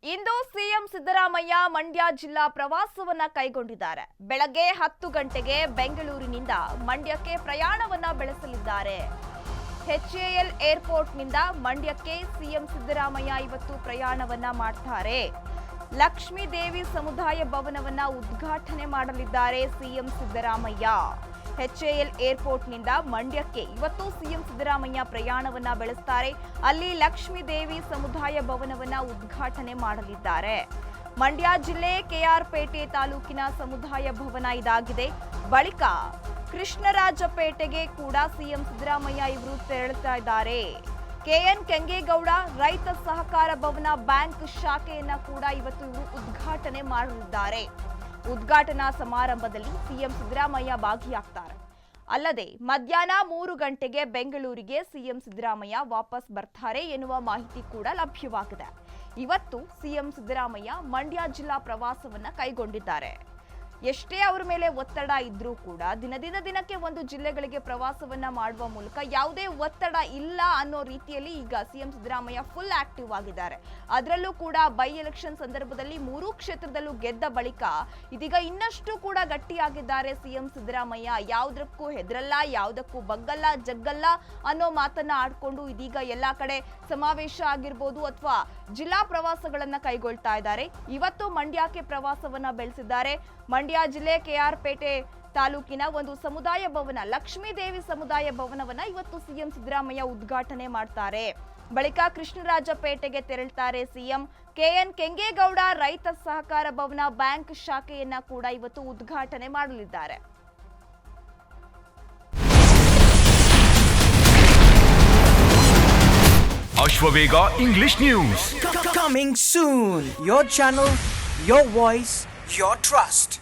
ಇಂದು CM Siddaramaiah Mandya ಜಿಲ್ಲಾ ಪ್ರವಾಸವನ್ನ ಕೈಗೊಂಡಿದ್ದಾರೆ. ಬೆಳಗ್ಗೆ 10 ಗಂಟೆಗೆ ಬೆಂಗಳೂರಿನಿಂದ ಮಂಡ್ಯಕ್ಕೆ ಪ್ರಯಾಣವನ್ನ ಬೆಳೆಸಲಿದ್ದಾರೆ. HAL ಏರ್ಪೋರ್ಟ್ನಿಂದ ಮಂಡ್ಯಕ್ಕೆ ಸಿಎಂ ಸಿದ್ದರಾಮಯ್ಯ ಇವತ್ತು ಪ್ರಯಾಣವನ್ನ ಮಾಡ್ತಾರೆ. ಲಕ್ಷ್ಮೀ ದೇವಿ ಸಮುದಾಯ ಭವನವನ್ನ ಉದ್ಘಾಟನೆ ಮಾಡಲಿದ್ದಾರೆ ಸಿಎಂ ಸಿದ್ದರಾಮಯ್ಯ. HAL ಏರ್ಪೋರ್ಟ್ನಿಂದ ಮಂಡ್ಯಕ್ಕೆ ಇವತ್ತು ಸಿಎಂ ಸಿದ್ದರಾಮಯ್ಯ ಪ್ರಯಾಣವನ್ನ ಬೆಳೆಸ್ತಾರೆ. ಅಲ್ಲಿ ಲಕ್ಷ್ಮೀ ದೇವಿ ಸಮುದಾಯ ಭವನವನ್ನ ಉದ್ಘಾಟನೆ ಮಾಡಲಿದ್ದಾರೆ. ಮಂಡ್ಯ ಜಿಲ್ಲೆ KR ಪೇಟೆ ತಾಲೂಕಿನ ಸಮುದಾಯ ಭವನ ಇದಾಗಿದೆ. ಬಳಿಕ ಕೃಷ್ಣರಾಜಪೇಟೆಗೆ ಕೂಡ ಸಿಎಂ ಸಿದ್ದರಾಮಯ್ಯ ಇವರು ತೆರಳುತ್ತಾ ಇದ್ದಾರೆ. KN ಕೆಂಗೇಗೌಡ ರೈತ ಸಹಕಾರ ಭವನ ಬ್ಯಾಂಕ್ ಶಾಖೆಯನ್ನ ಕೂಡ ಇವತ್ತು ಇವರು ಉದ್ಘಾಟನೆ ಮಾಡಲಿದ್ದಾರೆ. ಉದ್ಘಾಟನಾ ಸಮಾರಂಭದಲ್ಲಿ ಸಿಎಂ ಸಿದ್ದರಾಮಯ್ಯ ಭಾಗಿಯಾಗ್ತಾರೆ. ಅಲ್ಲದೆ ಮಧ್ಯಾಹ್ನ 3 ಗಂಟೆಗೆ ಬೆಂಗಳೂರಿಗೆ ಸಿಎಂ ಸಿದ್ದರಾಮಯ್ಯ ವಾಪಸ್ ಬರ್ತಾರೆ ಎನ್ನುವ ಮಾಹಿತಿ ಕೂಡ ಲಭ್ಯವಾಗಿದೆ. ಇವತ್ತು ಸಿಎಂ ಸಿದ್ದರಾಮಯ್ಯ ಮಂಡ್ಯ ಜಿಲ್ಲಾ ಪ್ರವಾಸವನ್ನ ಕೈಗೊಂಡಿದ್ದಾರೆ. ಎಷ್ಟೇ ಅವರ ಮೇಲೆ ಒತ್ತಡ ಇದ್ರೂ ಕೂಡ ದಿನದಿಂದ ದಿನಕ್ಕೆ ಒಂದು ಜಿಲ್ಲೆಗಳಿಗೆ ಪ್ರವಾಸವನ್ನ ಮಾಡುವ ಮೂಲಕ ಯಾವುದೇ ಒತ್ತಡ ಇಲ್ಲ ಅನ್ನೋ ರೀತಿಯಲ್ಲಿ ಈಗ ಸಿಎಂ ಸಿದ್ದರಾಮಯ್ಯ ಫುಲ್ ಆಕ್ಟಿವ್ ಆಗಿದ್ದಾರೆ. ಅದರಲ್ಲೂ ಕೂಡ ಬೈ ಎಲೆಕ್ಷನ್ ಸಂದರ್ಭದಲ್ಲಿ 3 ಕ್ಷೇತ್ರದಲ್ಲೂ ಗೆದ್ದ ಬಳಿಕ ಇದೀಗ ಇನ್ನಷ್ಟು ಕೂಡ ಗಟ್ಟಿಯಾಗಿದ್ದಾರೆ ಸಿಎಂ ಸಿದ್ದರಾಮಯ್ಯ. ಯಾವುದಕ್ಕೂ ಹೆದರಲ್ಲ, ಯಾವುದಕ್ಕೂ ಬಗ್ಗಲ್ಲ, ಜಗ್ಗಲ್ಲ ಅನ್ನೋ ಮಾತನ್ನ ಆಡ್ಕೊಂಡು ಇದೀಗ ಎಲ್ಲಾ ಕಡೆ ಸಮಾವೇಶ ಆಗಿರ್ಬೋದು ಅಥವಾ ಜಿಲ್ಲಾ ಪ್ರವಾಸಗಳನ್ನ ಕೈಗೊಳ್ತಾ ಇದ್ದಾರೆ. ಇವತ್ತು ಮಂಡ್ಯಕ್ಕೆ ಪ್ರವಾಸವನ್ನ ಬೆಳೆಸಿದ್ದಾರೆ. ಮಂಡ್ಯ ಜಿಲ್ಲೆ KR ಪೇಟೆ ತಾಲೂಕಿನ ಒಂದು ಸಮುದಾಯ ಭವನ ಲಕ್ಷ್ಮೀ ದೇವಿ ಸಮುದಾಯ ಭವನವನ್ನ ಇವತ್ತು ಸಿಎಂ ಸಿದ್ದರಾಮಯ್ಯ ಉದ್ಘಾಟನೆ ಮಾಡ್ತಾರೆ. ಬಳಿಕ ಕೃಷ್ಣರಾಜಪೇಟೆಗೆ ತೆರಳುತ್ತಾರೆ ಸಿಎಂ. KN ಕೆಂಗೇಗೌಡ ರೈತ ಸಹಕಾರ ಭವನ ಬ್ಯಾಂಕ್ ಶಾಖೆಯನ್ನ ಕೂಡ ಇವತ್ತು ಉದ್ಘಾಟನೆ ಮಾಡಲಿದ್ದಾರೆ. Ashwavega English News. Coming soon. Your channel, your voice, your trust.